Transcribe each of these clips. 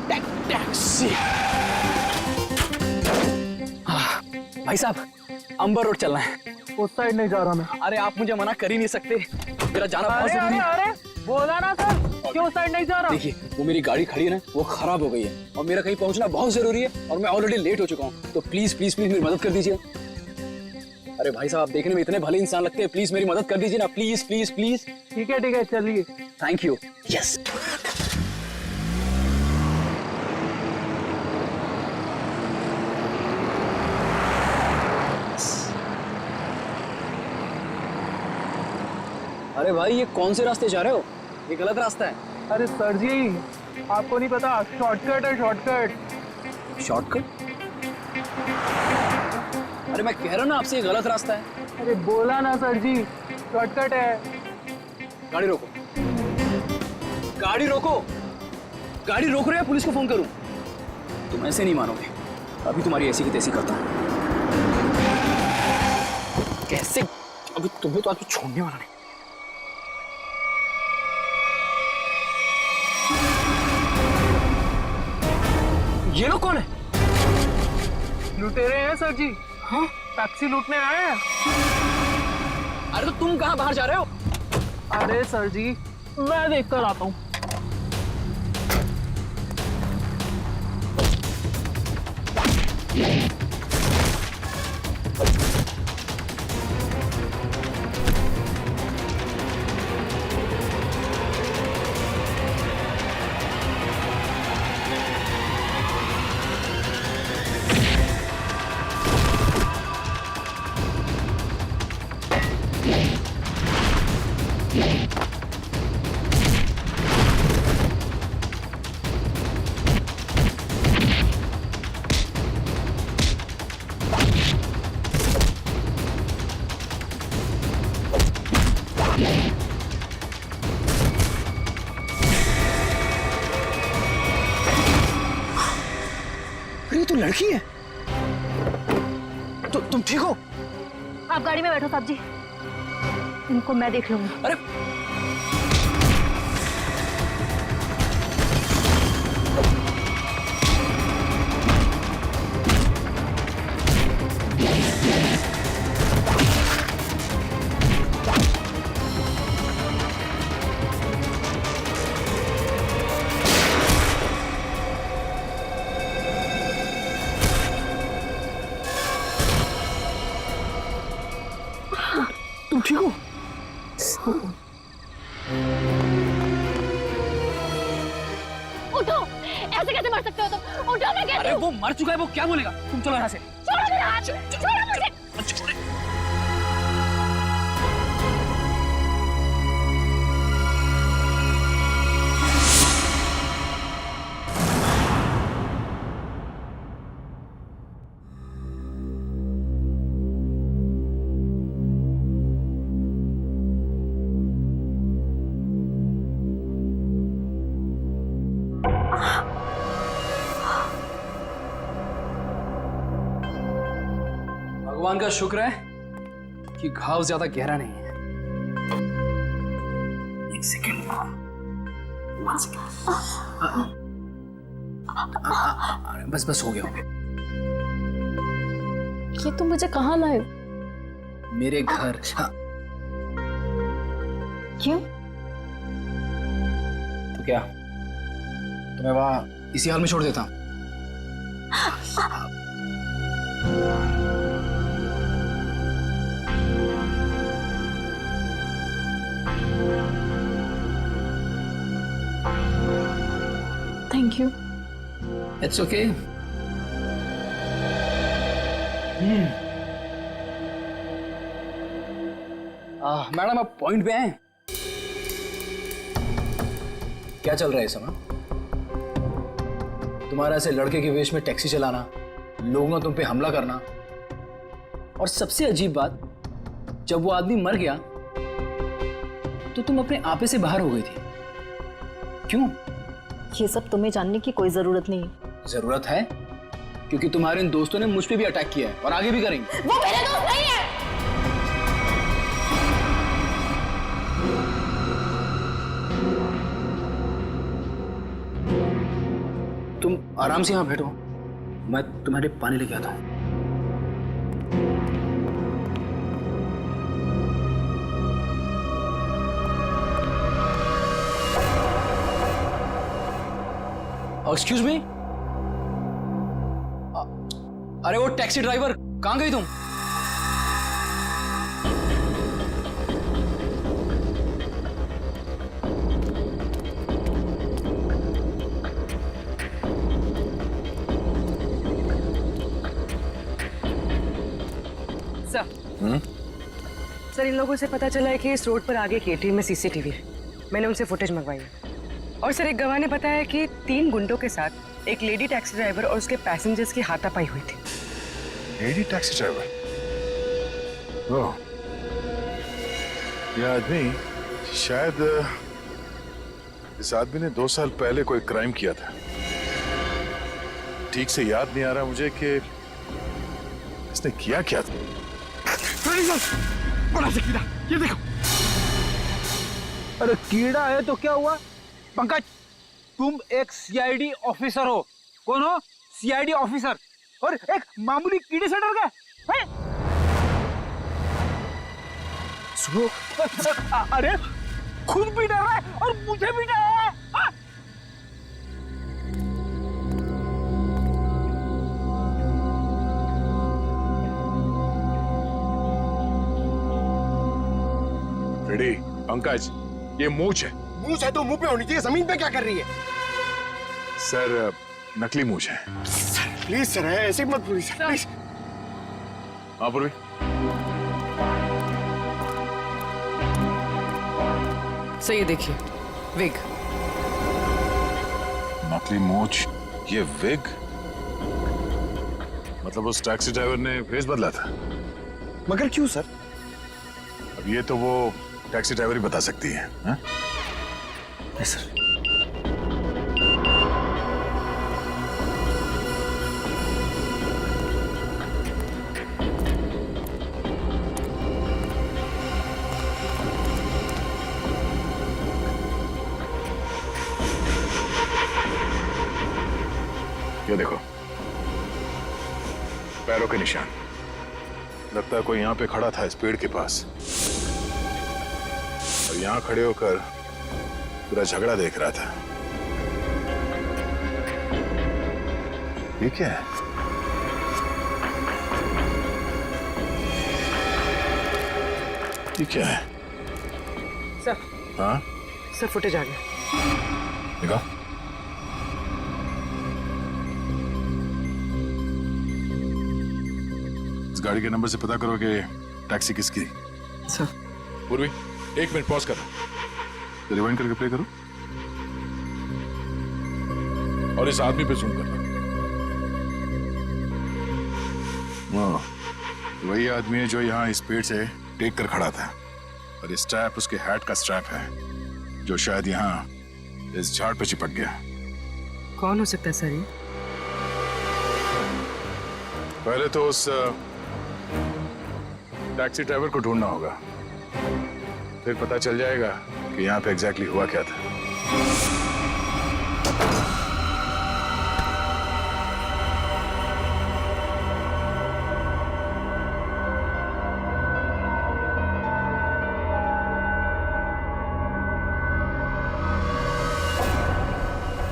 Taxi. भाई साहब, अंबर road चलना है। उस साइड नहीं जा रहा मैं। अरे आप मुझे मना कर ही नहीं सकते, मेरा जाना बहुत जरूरी है। अरे बोला ना सर, क्यों साइड नहीं जा रहा? देखिए, वो मेरी गाड़ी खड़ी है ना, वो खराब हो गई है और मेरा कहीं पहुंचना बहुत जरूरी है और मैं ऑलरेडी लेट हो चुका हूँ। तो प्लीज प्लीज प्लीज मेरी मदद कर दीजिए। अरे भाई साहब, आप देखने में इतने भले इंसान लगते हैं, प्लीज मेरी मदद कर दीजिए ना, प्लीज प्लीज प्लीज। ठीक है चलिए। Thank you. यस। अरे भाई, ये कौन से रास्ते जा रहे हो? ये गलत रास्ता है। अरे सर जी, आपको नहीं पता, शॉर्टकट है शॉर्टकट। शॉर्टकट? अरे मैं कह रहा हूं ना आपसे, ये गलत रास्ता है। अरे बोला ना सर जी, शॉर्टकट है। गाड़ी रोको, गाड़ी रोको, गाड़ी रोक रहे हैं, पुलिस को फोन करूं? तुम ऐसे नहीं मानोगे, अभी तुम्हारी ऐसी की तैसी करता हूं। कैसे? अभी तुम्हें तो आज छोड़ने वाला नहीं। ये लोग कौन है? लुटेरे हैं सर जी। हाँ? टैक्सी लूटने आए हैं। अरे तो तुम कहाँ बाहर जा रहे हो? अरे सर जी, मैं देख कर आता हूँ। अरे तू लड़की है? तुम ठीक हो? आप गाड़ी में बैठो साहब जी, इनको मैं देख लूंगी। अरे तुम ठीक हो? उठो, ऐसे कैसे मर सकते हो तुम? उठो, मैं कहती अरे हूँ। वो मर चुका है, वो क्या बोलेगा? तुम चलो यहाँ से। छोड़ो मेरा हाथ, छोड़ो मुझे। भगवान का शुक्र है कि घाव ज्यादा गहरा नहीं है। एक सेकेंड, बस बस हो गया। ये तुम मुझे कहाँ लाए? मेरे घर। क्यों? तो क्या तुम्हें वहां इसी हाल में छोड़ देता? Thank you. It's okay. Madam, आप पॉइंट पे हैं? क्या चल रहा है इस समय? तुम्हारा ऐसे लड़के के वेश में टैक्सी चलाना, लोगों ने तुम पे हमला करना, और सबसे अजीब बात, जब वो आदमी मर गया तो तुम अपने आपे से बाहर हो गई थी। क्यों? ये सब तुम्हें जानने की कोई जरूरत नहीं है। जरूरत है, क्योंकि तुम्हारे इन दोस्तों ने मुझ पे भी अटैक किया है और आगे भी करेंगे। वो मेरे दोस्त नहीं है। तुम आराम से यहाँ बैठो, मैं तुम्हारे लिए पानी लेके आता हूँ। एक्सक्यूज मी, अरे वो टैक्सी ड्राइवर, कहाँ गई तुम? सर, इन लोगों से पता चला है कि इस रोड पर आगे केटीएम में सीसीटीवी है। मैंने उनसे फुटेज मंगवाई है। और सर, एक गवाह ने बताया कि 3 गुंडों के साथ एक लेडी टैक्सी ड्राइवर और उसके पैसेंजर्स की हाथापाई हुई थी। Lady taxi driver? ओह, ये आदमी शायद इस आदमी ने 2 साल पहले कोई क्राइम किया था। ठीक से याद नहीं आ रहा मुझे कि इसने किया क्या था। बड़ा सा कीड़ा, ये देखो। अरे कीड़ा है तो क्या हुआ? पंकज, तुम एक सीआईडी ऑफिसर हो। कौन हो? सीआईडी ऑफिसर, और एक मामूली कीड़े से डर गए हैं? सुनो, अरे खुद भी डर रहा है और मुझे भी डर रहा है। हाँ? रेडी पंकज, ये मूंछ है। मूंछ है तो मुंह पे होनी चाहिए, जमीन पे क्या कर रही है? सर, नकली मूंछ है। प्लीज सर, ऐसे मत प्लीज प्लीज। हाँ पूर्वी, सर ये देखिए, विग। नकली मूंछ, ये विग? मतलब उस टैक्सी ड्राइवर ने फेस बदला था? मगर क्यों सर? अब ये तो वो टैक्सी ड्राइवर ही बता सकती है। हाँ? Yes sir. ये देखो, पैरों के निशान। लगता है कोई यहाँ पे खड़ा था इस पेड़ के पास, और यहाँ खड़े होकर पूरा झगड़ा देख रहा था। ये क्या है? ये क्या है? सर, हाँ, सर फुटेज आ गया। दिखाओ। इस गाड़ी के नंबर से पता करो कि टैक्सी किसकी। सर, पूर्वी, 1 मिनट पॉज करो, रिवाइंड करके प्ले करो, और इस आदमी पे जूम करना। हाँ, वही आदमी है जो यहाँ इस पेड़ से टेक कर खड़ा था, और इस स्ट्रैप उसके हैट का स्ट्रैप है, जो शायद यहाँ इस झाड़ पे चिपक गया। कौन हो सकता है सर ये? पहले तो उस टैक्सी ड्राइवर को ढूंढना होगा, फिर पता चल जाएगा कि यहाँ पे एग्जैक्टली हुआ क्या था।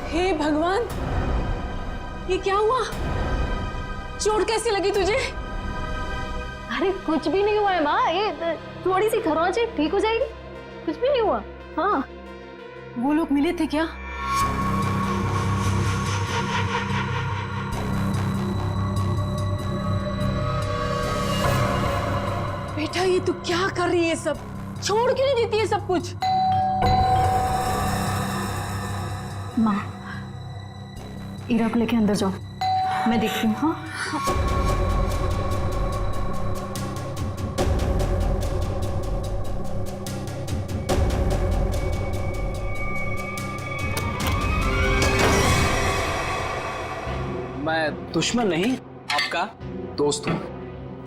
हे भगवान, ये क्या हुआ? चोट कैसी लगी तुझे? अरे कुछ भी नहीं हुआ है माँ, ये थोड़ी सी खरोंच है, ठीक हो जाएगी, कुछ भी नहीं हुआ। हाँ, वो लोग मिले थे क्या? बेटा, ये तू क्या कर रही है? सब छोड़ क्यों नहीं देती है सब कुछ? माँ, ईरा को लेके अंदर जाओ, मैं देखती हूँ। हाँ, मैं दुश्मन नहीं, आपका दोस्त हूं।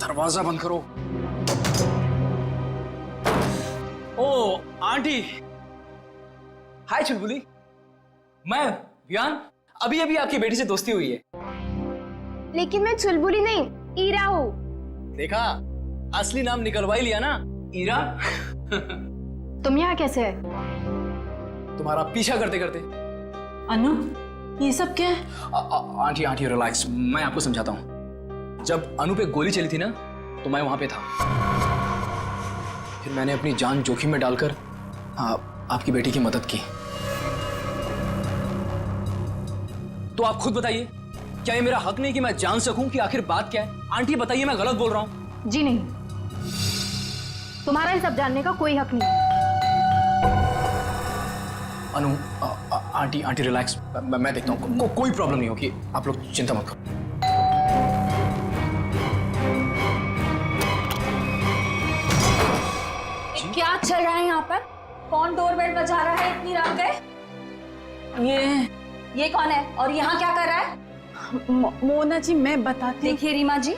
दरवाजा बंद करो। ओ आंटी, हाय चुलबुली, मैं वियान, अभी अभी आपकी बेटी से दोस्ती हुई है। लेकिन मैं चुलबुली नहीं, ईरा हूँ। देखा, असली नाम निकलवा ही लिया ना, ईरा। तुम यहाँ कैसे है? तुम्हारा पीछा करते करते। अनु, ये सब क्या है? आंटी आंटी रिलैक्स, मैं आपको समझाता हूँ। जब अनु पे गोली चली थी ना, तो मैं वहां पे था। फिर मैंने अपनी जान जोखिम में डालकर आपकी बेटी की मदद की। तो आप खुद बताइए, क्या ये मेरा हक नहीं कि मैं जान सकूं कि आखिर बात क्या है? आंटी बताइए, मैं गलत बोल रहा हूं? जी नहीं, तुम्हारा ये सब जानने का कोई हक नहीं। अनु, आंटी आंटी रिलैक्स, मैं देखता हूँ। कोई प्रॉब्लम नहीं होगी, आप लोग चिंता मत करो। क्या चल रहा है यहाँ पर? कौन डोरबेल बजा रहा है इतनी रात गए? ये कौन है और यहाँ क्या कर रहा है? मोना जी, मैं बताती हूँ। देखिए रीमा जी,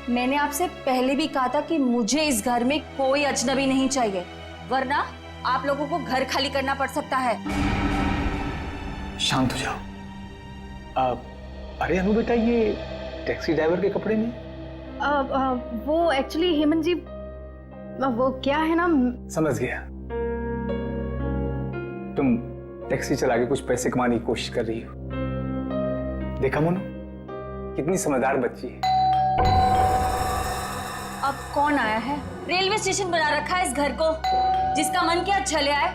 मैंने आपसे पहले भी कहा था कि मुझे इस घर में कोई अजनबी नहीं चाहिए, वरना आप लोगों को घर खाली करना पड़ सकता है। शांत हो जाओ। अरे अनु बेटा, ये टैक्सी ड्राइवर के कपड़े में? वो एक्चुअली हेमंत जी, वो क्या है ना। समझ गया, तुम टैक्सी चला के कुछ पैसे कमाने की कोशिश कर रही हो। देखा मोनू, कितनी समझदार बच्ची है। अब कौन आया है? रेलवे स्टेशन बना रखा है इस घर को, जिसका मन किया चले आए।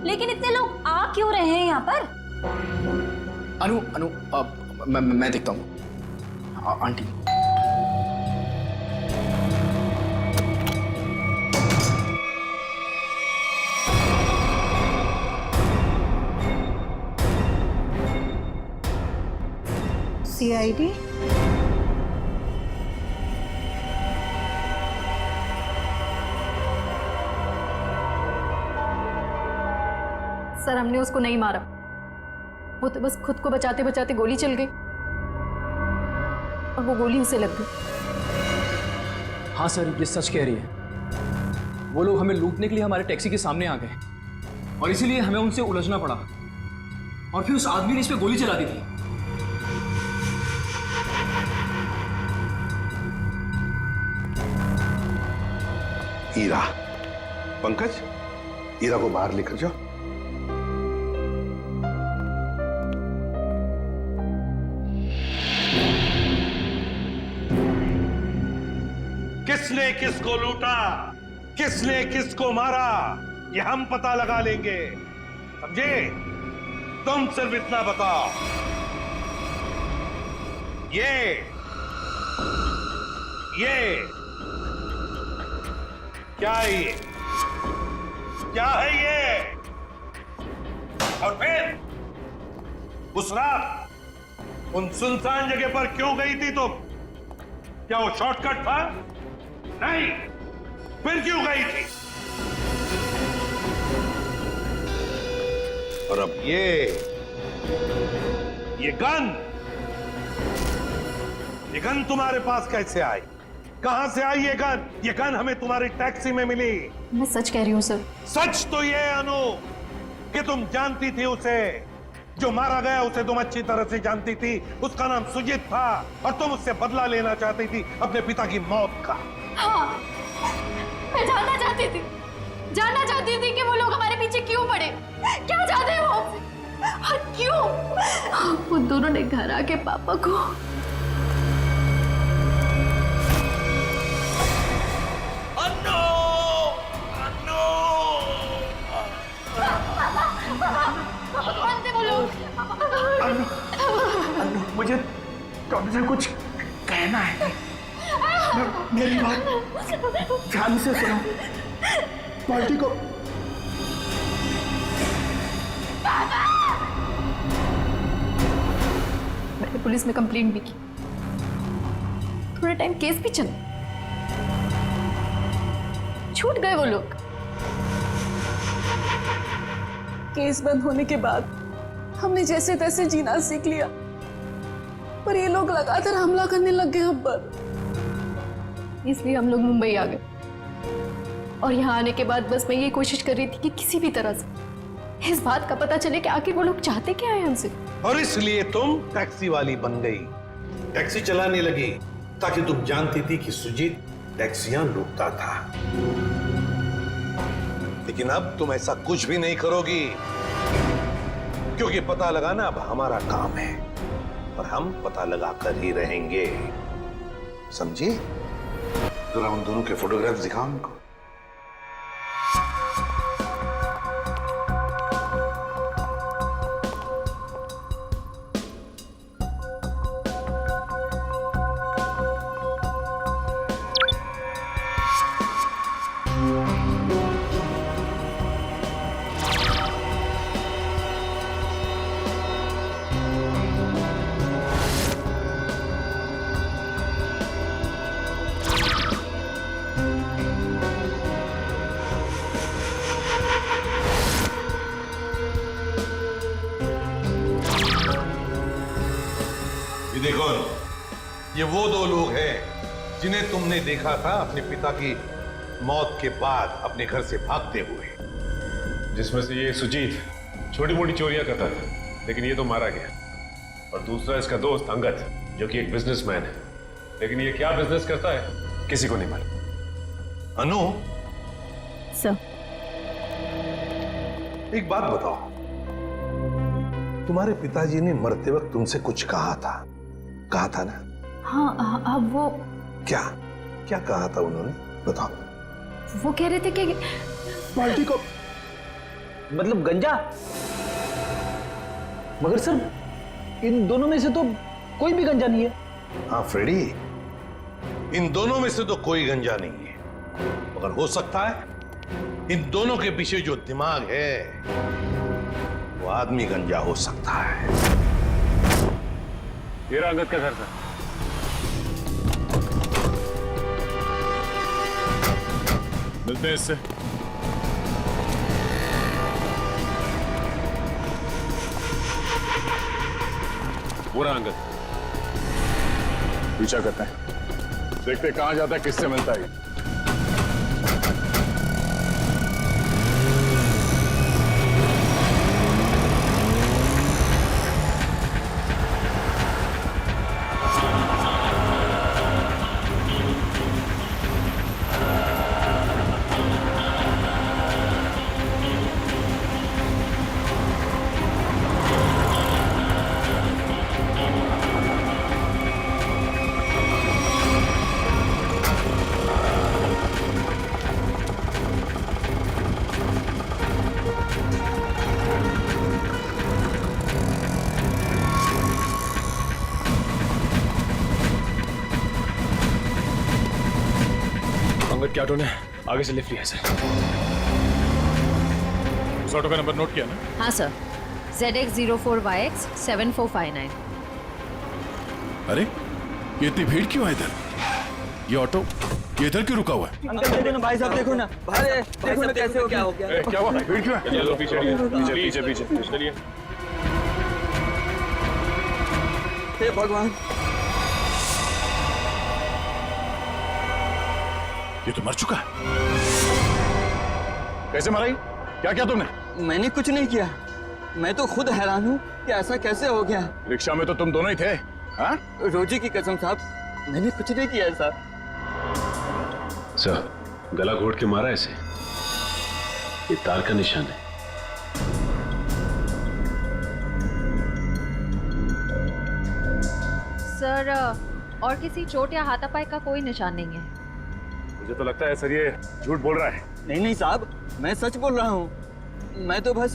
लेकिन इतने लोग आ क्यों रहे हैं यहाँ पर? अनु अनु, मैं देखता हूँ। Aunty, CID? सर, हमने उसको नहीं मारा, वो तो बस खुद को बचाते बचाते गोली चल गई और वो गोली उसे लग गई। हाँ सर, ये सच कह रही है। वो लोग हमें लूटने के लिए हमारे टैक्सी के सामने आ गए और इसीलिए हमें उनसे उलझना पड़ा, और फिर उस आदमी ने इस पे गोली चला दी थी। ईरा, पंकज, ईरा को बाहर लेकर जाओ। किसने किसको लूटा, किसने किसको मारा, ये हम पता लगा लेंगे, समझे? तुम सिर्फ इतना बताओ, ये क्या है? ये क्या है ये? और फिर उस रात उन सुनसान जगह पर क्यों गई थी तुम? क्या वो शॉर्टकट था? नहीं, फिर क्यों गई थी? और अब ये गन तुम्हारे पास कैसे आई? कहां से आई ये गन? ये गन हमें तुम्हारी टैक्सी में मिली। मैं सच कह रही हूँ सर। सच तो ये अनु कि तुम जानती थी उसे, जो मारा गया उसे तुम अच्छी तरह से जानती थी। उसका नाम सुजीत था और तुम उससे बदला लेना चाहती थी अपने पिता की मौत का। हाँ, मैं जानना चाहती थी कि वो लोग हमारे पीछे क्यों पड़े, क्या चाहते वो और क्यों। वो दोनों ने घर आके पापा को मुझे तुमसे कुछ कहना है। मेरी बात ध्यान से सुनो। पार्टी को मैंने पुलिस में कंप्लेंट भी की, थोड़ा टाइम केस भी चला, छूट गए वो लोग। केस बंद होने के बाद हमने जैसे तैसे जीना सीख लिया, पर ये लोग लगातार हमला करने लग गए हम पर। इसलिए हम लोग मुंबई आ गए और यहाँ आने के बाद बस मैं ये कोशिश कर रही थी कि किसी भी तरह से इस बात का पता चले कि आखिर वो लोग चाहते क्या है हमसे। और इसलिए तुम टैक्सी वाली बन गई, टैक्सी चलाने लगी, ताकि तुम जानती थी कि सुजीत टैक्सियां लूटता था। लेकिन अब तुम ऐसा कुछ भी नहीं करोगी, क्योंकि पता लगाना अब हमारा काम है और हम पता लगा कर ही रहेंगे, समझी? जरा उन दोनों के फोटोग्राफ दिखाओ हमको। ये देखो, ये वो दो लोग हैं जिन्हें तुमने देखा था अपने पिता की मौत के बाद अपने घर से भागते हुए। जिसमें से ये सुजीत छोटी मोटी चोरियां करता था, लेकिन ये तो मारा गया। और दूसरा इसका दोस्त अंगद, जो कि एक बिजनेसमैन है, लेकिन ये क्या बिजनेस करता है किसी को नहीं मालूम। अनु, सर, एक बात बताओ, तुम्हारे पिताजी ने मरते वक्त तुमसे कुछ कहा था ना? हाँ, अब वो क्या क्या कहा था उन्होंने, बताओ। वो कह रहे थे कि पार्टी को मतलब गंजा। मगर सर, इन दोनों में से तो कोई भी गंजा नहीं है। हाँ फ्रेडी, इन दोनों में से तो कोई गंजा नहीं है, मगर हो सकता है इन दोनों के पीछे जो दिमाग है वो आदमी गंजा हो सकता है। ये रहा अंगद का घर था। मिलते हैं इससे। वो रहा अंगद। पीछा करते हैं, देखते कहां जाता है, किससे मिलता है। अंगद के ऑटो ने आगे से लिफ्ट लिया है सर। उस ऑटो का नंबर नोट किया ना? हाँ सर, ZX04YX 7459। अरे ये इतनी भीड़ क्यों है इधर? ये ऑटो ये इधर क्यों रुका हुआ है? अंकल देखो ना, भाई साहब देखो ना, अरे देखो ना कैसे हो गया। क्या हुआ? भीड़ क्यों है? चलो पीछे पीछे पीछे पीछे चलिए। हे भगवान, ये तो मर चुका है। कैसे मरा? क्या किया तुमने? मैंने कुछ नहीं किया। मैं तो खुद हैरान हूँ कि ऐसा कैसे हो गया। रिक्शा में तो तुम दोनों ही थे। हाँ? रोजी की कसम साहब, मैंने कुछ नहीं किया साहब। सर, गला घोट के मारा ऐसे, ये तार का निशान है। सर, और किसी चोट या हाथापाई का कोई निशान नहीं है। मुझे तो लगता है सर ये झूठ बोल रहा है। नहीं साहब, मैं सच बोल रहा हूँ। मैं तो बस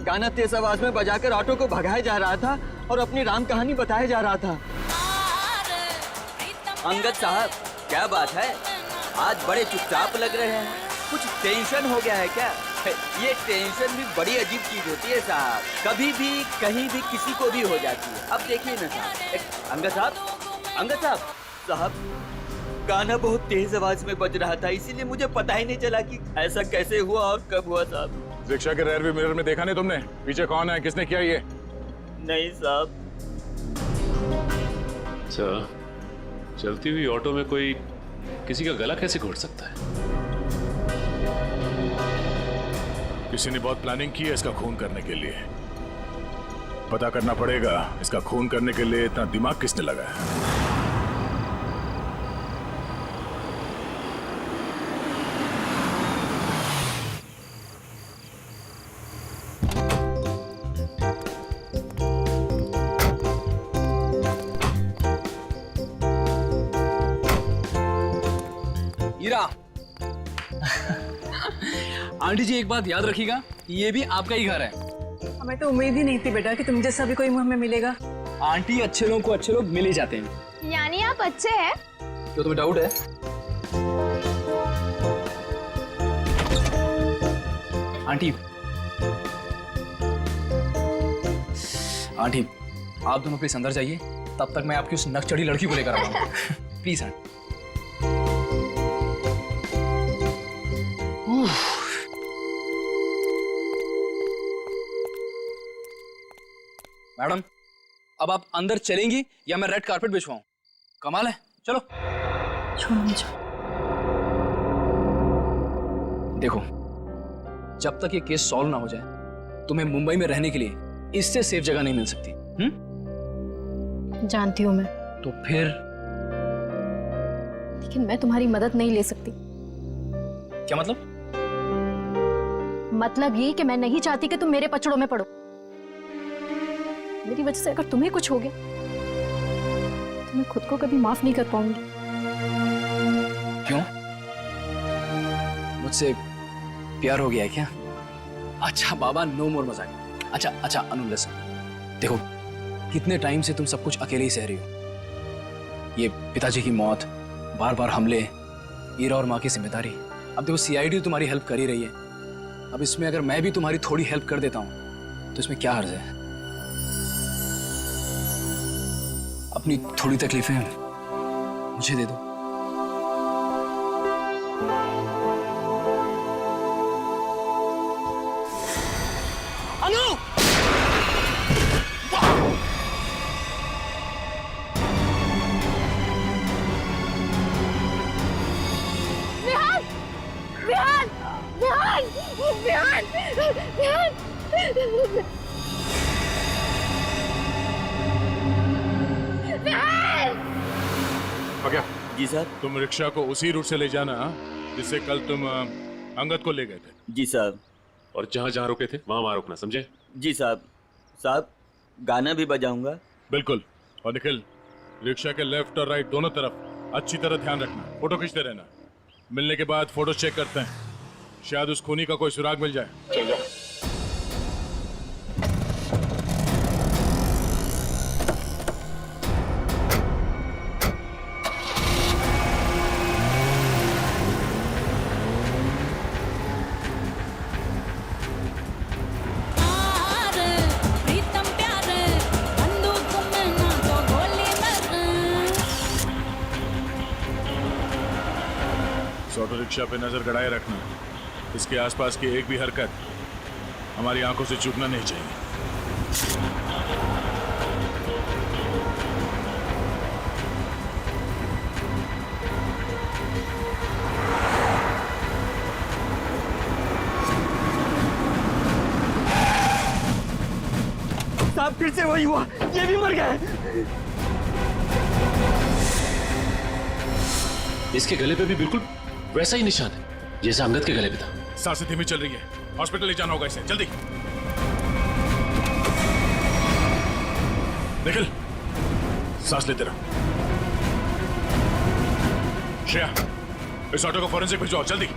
गाना तेज आवाज में बजाकर ऑटो को भगाया जा रहा था और अपनी राम कहानी बताया जा रहा था। अंगद साहब, क्या बात है, आज बड़े चुपचाप लग रहे हैं। कुछ टेंशन हो गया है क्या? ये टेंशन भी बड़ी अजीब चीज होती है साहब, कभी भी कहीं भी किसी को भी हो जाती है। अब देखिए ना साहब, अंगद साहब साहब, गाना बहुत तेज आवाज में बज रहा था, इसीलिए मुझे पता ही नहीं चला कि ऐसा कैसे हुआ और कब हुआ साहब। रिक्शा के रेयर व्यू मिरर में देखा नहीं तुमने? पीछे कौन है, किसने किया ये? नहीं साहब। सर, चलती हुई ऑटो में कोई किसी का गला कैसे घोट सकता है? किसी ने बहुत प्लानिंग की है इसका खून करने के लिए। पता करना पड़ेगा इसका खून करने के लिए इतना दिमाग किसने लगाया। हीरा। आंटी जी एक बात याद रखिएगा, ये भी आपका ही घर है। हमें तो उम्मीद ही नहीं थी बेटा कि तुम जैसा भी कोई हमें मिलेगा। आंटी, अच्छे लोगों को अच्छे लोग मिल ही जाते हैं। यानी आप अच्छे हैं? तो तुम्हें डाउट है? आंटी, आंटी आप दोनों प्लीज अंदर जाइए, तब तक मैं आपकी उस नकचढ़ी लड़की को लेकर आऊंगा। Please aunty. मैडम, अब आप अंदर चलेंगी या मैं रेड कारपेट बिछवाऊं? कमाल है, चलो। छोड़ो मुझे। देखो, जब तक ये केस सॉल्व ना हो जाए तुम्हें मुंबई में रहने के लिए इससे सेफ जगह नहीं मिल सकती। जानती हूँ मैं। तो फिर? लेकिन मैं तुम्हारी मदद नहीं ले सकती। क्या मतलब? मतलब ये कि मैं नहीं चाहती कि तुम मेरे पचड़ों में पड़ो। मेरी वजह से अगर तुम्हें कुछ हो गया तो मैं खुद को कभी माफ नहीं कर पाऊंगी। क्यों? मुझसे प्यार हो गया है क्या? अच्छा बाबा, नो मोर मजाक। अच्छा अनु लिसन, देखो कितने टाइम से तुम सब कुछ अकेले ही सह रही हो। ये पिताजी की मौत, बार बार हमले, ईरा और माँ की जिम्मेदारी। अब देखो सीआईडी तुम्हारी हेल्प कर ही रही है। अब इसमें अगर मैं भी तुम्हारी थोड़ी हेल्प कर देता हूँ तो इसमें क्या हर्ज है? अपनी थोड़ी तकलीफें मुझे दे दो। अनु! विहान! विहान! विहान! विहान! विहान! क्या? जी सर। तुम रिक्शा को उसी रूट से ले जाना जिससे कल तुम अंगद को ले गए थे। जी साहब। और जहाँ जहाँ रुके थे वहाँ रुकना, समझे? जी साहब। साहब, गाना भी बजाऊंगा। बिल्कुल। और निखिल, रिक्शा के लेफ्ट और राइट दोनों तरफ अच्छी तरह ध्यान रखना, फोटो खींचते रहना। मिलने के बाद फोटो चेक करते हैं, शायद उस खूनी का कोई सुराग मिल जाए। चल जाओ। ऑटो रिक्शा पे नजर गड़ाए रखना। इसके आसपास की एक भी हरकत हमारी आंखों से चूकना नहीं चाहिए। साहब, फिर से वही हुआ, ये भी मर गए। इसके गले पे भी बिल्कुल वैसा ही निशान है जैसा अंगद के गले पे था। सांसें धीमी चल रही है, हॉस्पिटल ले जाना होगा इसे, जल्दी। निखिल, सांस लेते रहो। श्रेया, इस ऑटो को फॉरेंसिक भिजवाओ, जल्दी।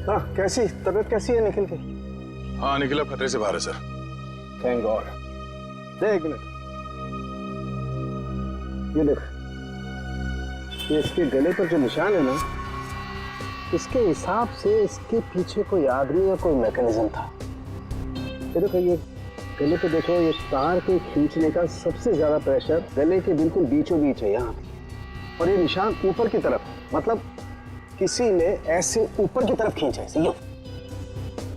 हाँ, कैसी तबीयत कैसी है निखिल की? हाँ, निखिल अब खतरे से बाहर है सर। Thank God. देख मिनट, ये देख, ये इसके गले पर जो निशान है ना, इसके हिसाब से इसके पीछे कोई आदमी या कोई मैकेनिज्म था। ये देखो, ये गले पे देखो, ये तार के खींचने का सबसे ज्यादा प्रेशर गले के बिल्कुल बीचों बीच है यहाँ, और ये निशान ऊपर की तरफ, मतलब किसी ने ऐसे ऊपर की तरफ खींचा है, यो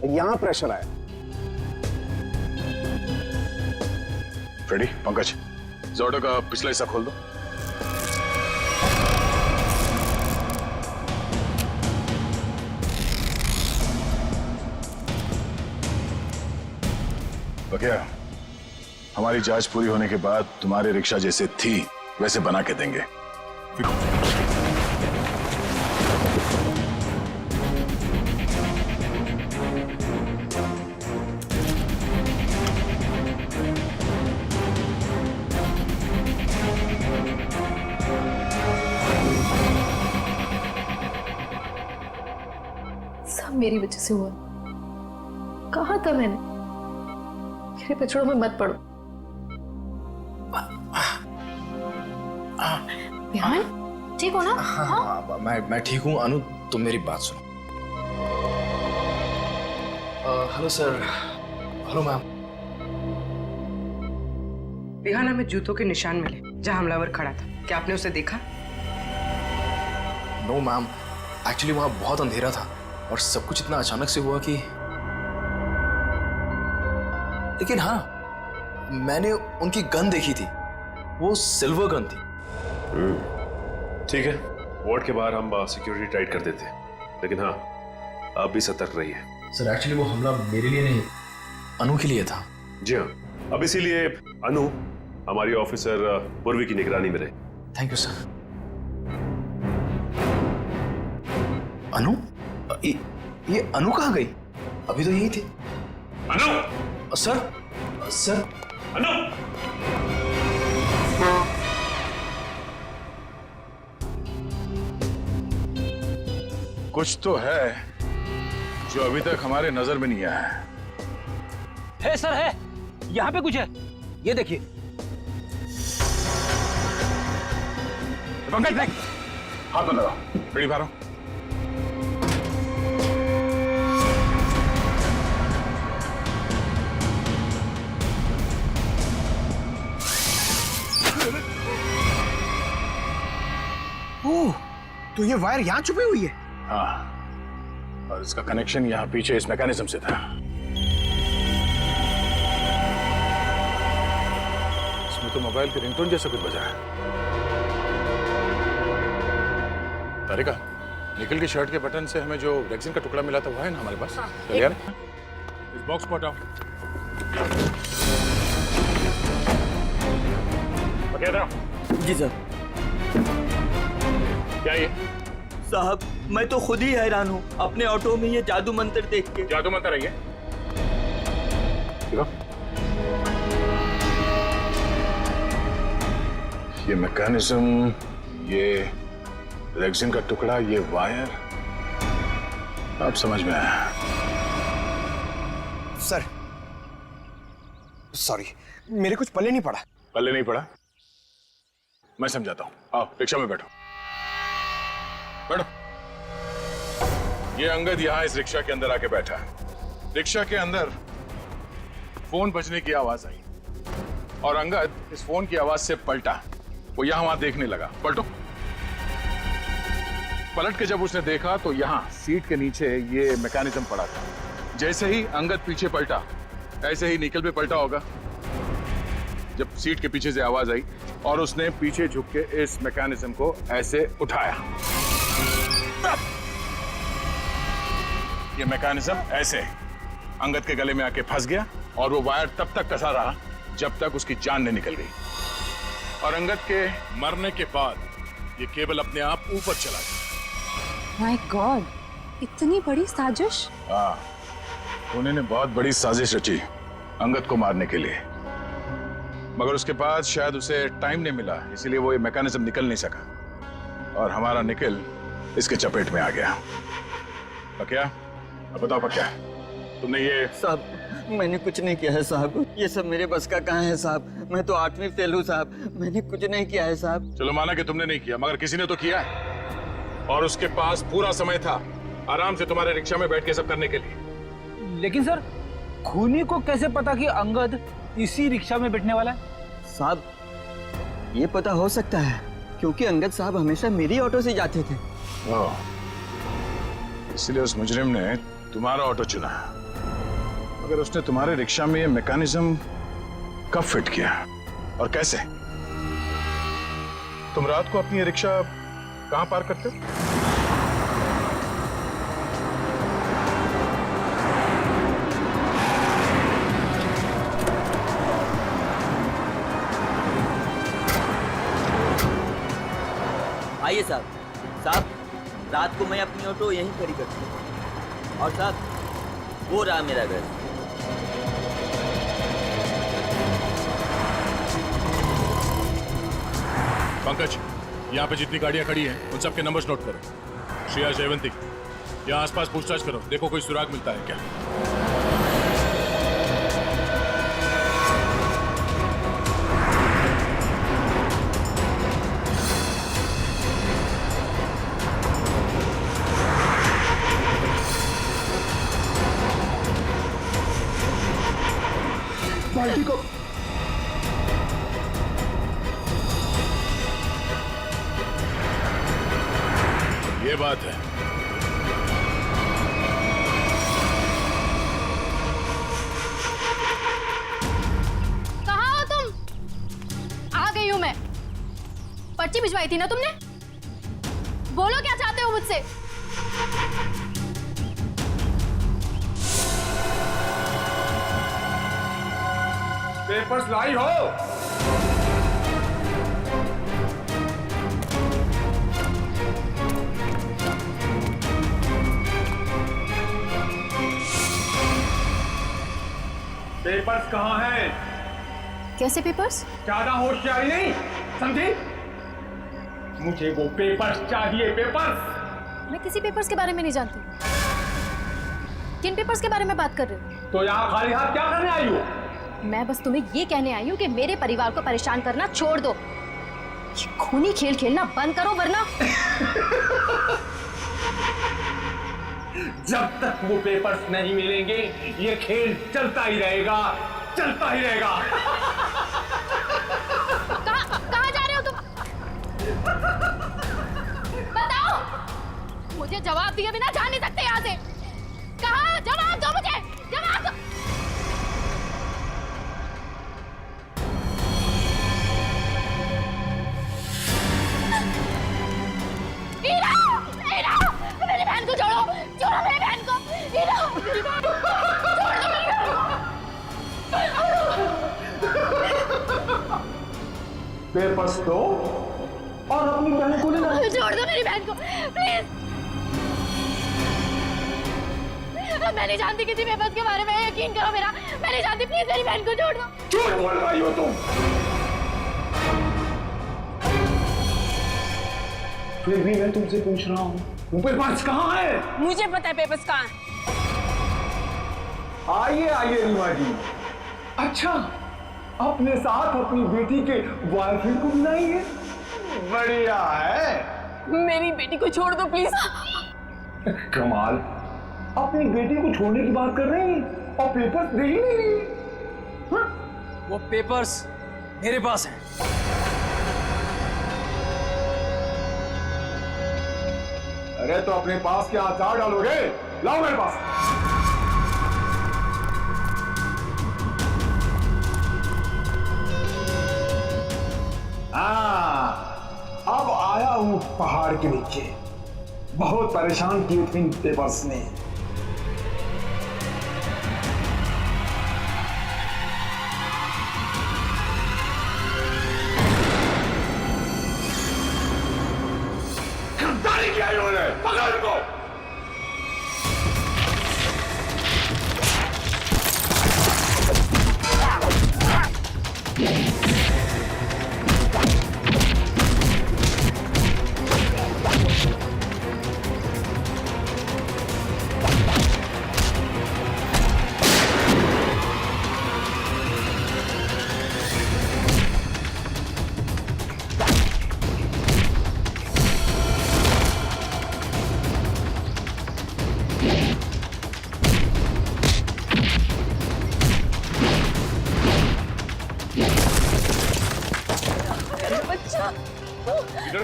यहां प्रेशर आया। फ्रेडी, पंकज, इस ऑटो का पिछला हिस्सा खोल दो। बकिया, हमारी जांच पूरी होने के बाद तुम्हारी रिक्शा जैसे थी वैसे बना के देंगे। सब मेरी वजह से हुआ। कहा था मैंने, मेरे पिछड़ों में मत पड़ो। बिहान, ठीक हो ना? हाँ? मैं ठीक हूँ। अनु, तुम मेरी बात सुनो। Hello sir. Hello ma'am. Bihan, हमें जूतों के निशान मिले जहां हमलावर खड़ा था। क्या आपने उसे देखा? नो मैम, एक्चुअली वहां बहुत अंधेरा था और सब कुछ इतना अचानक से हुआ कि, लेकिन हाँ, मैंने उनकी गन देखी थी। वो सिल्वर गन थी। ठीक है, वार्ड के बाहर हम सिक्योरिटी टाइट कर देते हैं, लेकिन हाँ, आप भी सतर्क रहिए। सर एक्चुअली वो हमला मेरे लिए नहीं, अनु के लिए था। जी हाँ, अब इसीलिए अनु हमारी ऑफिसर पूर्वी की निगरानी में रहे। Thank you sir. अनु? ये अनु कहाँ गई? अभी तो यही थी। अनु! सर अनु! कुछ तो है जो अभी तक हमारे नजर में नहीं आया है। सर, है यहाँ पे कुछ है, ये देखिए। पंकज, देख, हाथ में लगाओ, बीड़ी मारो। ओह, तो ये वायर यहाँ छुपी हुई है? हाँ, और इसका कनेक्शन यहाँ पीछे इस मैकेनिज्म से था। इसमें तो मोबाइल के रिंगटोन जैसा कुछ बजा है। तारिका, निकल की शर्ट के बटन से हमें जो रेक्सिन का टुकड़ा मिला था वो है ना हमारे पास? चल यार, इस बॉक्स को हटाओ। जी सर। क्या ये? साहब, मैं तो खुद ही हैरान हूँ अपने ऑटो में ये जादू मंत्र देख के। जादू मंत्र है ये? देखो, ये मैकेनिज्म, ये रेक्सिन का टुकड़ा, ये वायर, अब समझ में आया। सर, सॉरी, मेरे कुछ पल्ले नहीं पड़ा। पल्ले नहीं पड़ा? मैं समझाता हूँ। आओ, रिक्शा में बैठो। बैठो। ये अंगद यहाँ इस रिक्शा के अंदर आके बैठा। रिक्शा के अंदर फोन बजने की आवाज आई और अंगद इस फोन की आवाज से पलटा। वो यहाँ वहां देखने लगा। पलटो। पलट के जब उसने देखा तो यहाँ सीट के नीचे ये मैकेनिज्म पड़ा था। जैसे ही अंगद पीछे पलटा, ऐसे ही निकल पे पलटा होगा जब सीट के पीछे से आवाज आई और उसने पीछे झुक के इस मैकेनिज्म को ऐसे उठाया। ये मैकेनिज्म ऐसे अंगद के गले में आके फंस गया और वो वायर तब तक कसा रहा जब तक उसकी जान नहीं निकल गई। और अंगद के मरने के बाद ये केबल अपने आप ऊपर चला गया। माय गॉड, इतनी बड़ी साजिश। हाँ, उन्होंने बहुत बड़ी साजिश रची अंगद को मारने के लिए, मगर उसके बाद शायद उसे टाइम नहीं मिला, इसीलिए वो ये मैकेनिज्म निकल नहीं सका और हमारा निकल इसके चपेट में आ गया। पक्या, अब बताओ पक्या, तुमने ये? साहब, मैंने कुछ नहीं किया है साहब, ये सब मेरे बस का कहाँ है साहब। मैं तो 8वीं फेल हूँ साहब, मैंने कुछ नहीं किया है साहब। चलो माना कि तुमने नहीं किया, मगर किसी ने तो किया है और उसके पास पूरा समय था आराम से तुम्हारे रिक्शा में बैठ के सब करने के लिए। लेकिन सर, खूनी को कैसे पता कि अंगद इसी रिक्शा में बैठने वाला है? साहब, ये पता हो सकता है क्योंकि अंगद साहब हमेशा मेरी ऑटो से जाते थे। इसलिए उस मुजरिम ने तुम्हारा ऑटो चुना। मगर उसने तुम्हारे रिक्शा में ये मैकेनिज्म कब फिट किया और कैसे? तुम रात को अपनी ये रिक्शा कहां पार्क करते हो? आइए साहब, रात को मैं अपनी ऑटो यहीं खड़ी करती हूँ। और साहब, वो रहा मेरा घर। पंकज, यहाँ पे जितनी गाड़ियाँ खड़ी हैं उन सबके नंबर्स नोट करो। श्रेया, जयवंती, यहाँ आसपास पूछताछ करो, देखो कोई सुराग मिलता है क्या। बाल्टी को ये बात है। कहाँ हो तुम? आ गई हूं मैं। पर्ची भिजवाई थी ना तुमने? बोलो क्या चाहते हो मुझसे? पेपर्स लाई हो? पेपर्स कहाँ हैं? कैसे पेपर्स? ज्यादा होशियारी नहीं, समझी? मुझे वो पेपर्स चाहिए, पेपर्स। मैं किसी पेपर्स के बारे में नहीं जानती। किन पेपर्स के बारे में बात कर रहे हो? तो यहाँ खाली हाथ क्या करने आई हो? मैं बस तुम्हें ये कहने आई हूँ कि मेरे परिवार को परेशान करना छोड़ दो। ये खूनी खेल खेलना बंद करो, वरना जब तक वो पेपर्स नहीं मिलेंगे ये खेल चलता ही रहेगा, चलता ही रहेगा। कहाँ जा रहे हो तुम? बताओ, मुझे जवाब दिए बिना जा नहीं सकते यहाँ से। कहाँ? जवाब दो मुझे, जवाब दो। हीरा, हीरा, मेरी बहन को छोड़ो, छोड़ो मेरी बहन को। हीरा, मेरी बहन को छोड़ दो, मेरी बहन को। पेपर्स दो और अपनी बहन को ले लो। छोड़ दो मेरी बहन को, प्लीज। मैं नहीं जानती किसी पेपर्स के बारे में, यकीन करो मेरा। मैं नहीं जानती, प्लीज मेरी बहन को छोड़ दो। झूठ बोल रही हो तुम। फिर भी मैं तुमसे पूछ रहा हूँ, वो पेपर्स कहाँ है? मुझे पता है पेपर्स कहाँ है। आइए आइए रीमा जी। अच्छा, अपने साथ अपनी बेटी के बॉयफ्रेंड को बुलाइए। बढ़िया है। मेरी बेटी को छोड़ दो प्लीज। कमाल, अपनी बेटी को छोड़ने की बात कर रही हैं और पेपर्स दे ही नहीं रही। वो पेपर्स मेरे पास हैं। अरे तो अपने पास क्या अचार डालोगे? लाओ मेरे पास। अब आया हूं पहाड़ के नीचे। बहुत परेशान किए थे इन पेपर्स ने। गद्दारी किया इन्होंने, पकड़ इनको।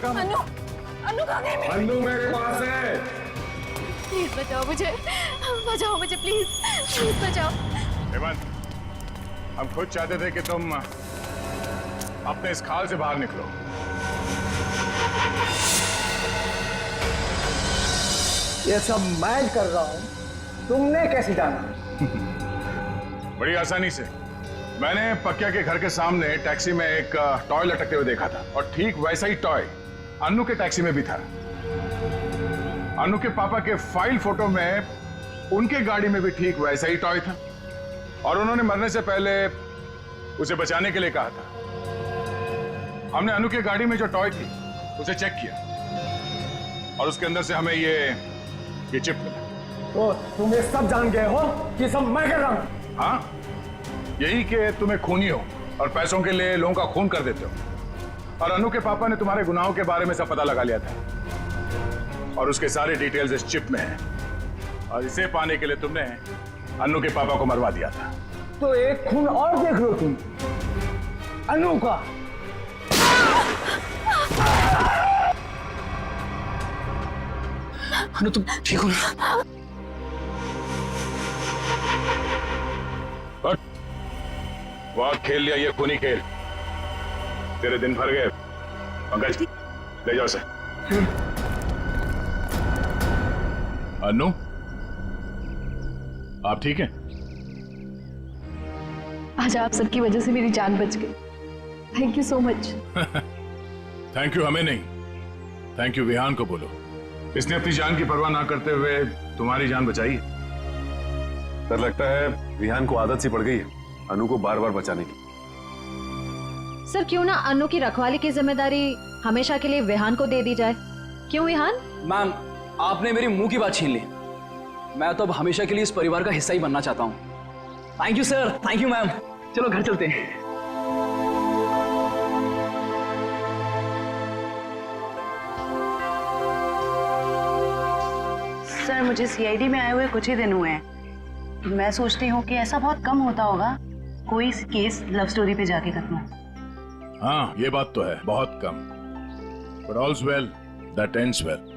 अनु, अनु कहाँ गई? अन्नू मेरे पास है। प्लीज बचाओ मुझे प्लीज प्लीज बचाओ। हेमंत, हम खुद चाहते थे कि तुम अपने इस खाल से बाहर निकलो। ये सब मैं कर रहा हूं, तुमने कैसे जाना? बड़ी आसानी से। मैंने पक्या के घर के सामने टैक्सी में एक टॉय लटकते हुए देखा था, और ठीक वैसा ही टॉय अनु के टैक्सी में भी था। अनु के पापा के फाइल फोटो में उनके गाड़ी में भी ठीक वैसा ही टॉय था, और उन्होंने मरने से पहले उसे बचाने के लिए कहा था। हमने अनु के गाड़ी में जो टॉय थी उसे चेक किया, और उसके अंदर से हमें ये चिप मिला। तो तुम ये सब जान गए हो कि सब मैं कर रहा हूं? हाँ, यही कि तुम्हें खूनी हो और पैसों के लिए लोगों का खून कर देते हो। और अनु के पापा ने तुम्हारे गुनाहों के बारे में सब पता लगा लिया था, और उसके सारे डिटेल्स इस चिप में हैं। और इसे पाने के लिए तुमने अनु के पापा को मरवा दिया था। तो एक खून और देख लो तुम, अनु का। अनु तुम ठीक हो ना? और बहुत खेल लिया ये खूनी खेल, तेरे दिन भर गए। पंकज, ले जाओ उसे। अनु, आप ठीक हैं? आज आप सबकी वजह से मेरी जान बच गई। Thank you so much. Thank you हमें नहीं, थैंक यू विहान को बोलो। इसने अपनी जान की परवाह ना करते हुए तुम्हारी जान बचाई। डर लगता है विहान को आदत सी पड़ गई है अनु को बार बार बचाने की। सर क्यों ना अनु की रखवाली की जिम्मेदारी हमेशा के लिए विहान को दे दी जाए? क्यों विहान? मैम, आपने मेरी मुंह की बात छीन ली। मैं तो अब हमेशा के लिए इस परिवार का हिस्सा ही बनना चाहता हूँ। Thank you sir, thank you ma'am. चलो घर चलते हैं। सर मुझे सीआईडी में आए हुए कुछ ही दिन हुए हैं। मैं सोचती हूँ कि ऐसा बहुत कम होता होगा कोई केस लव स्टोरी पे जाके खत्म हो। हाँ, ये बात तो है, बहुत कम। But all's well that ends well.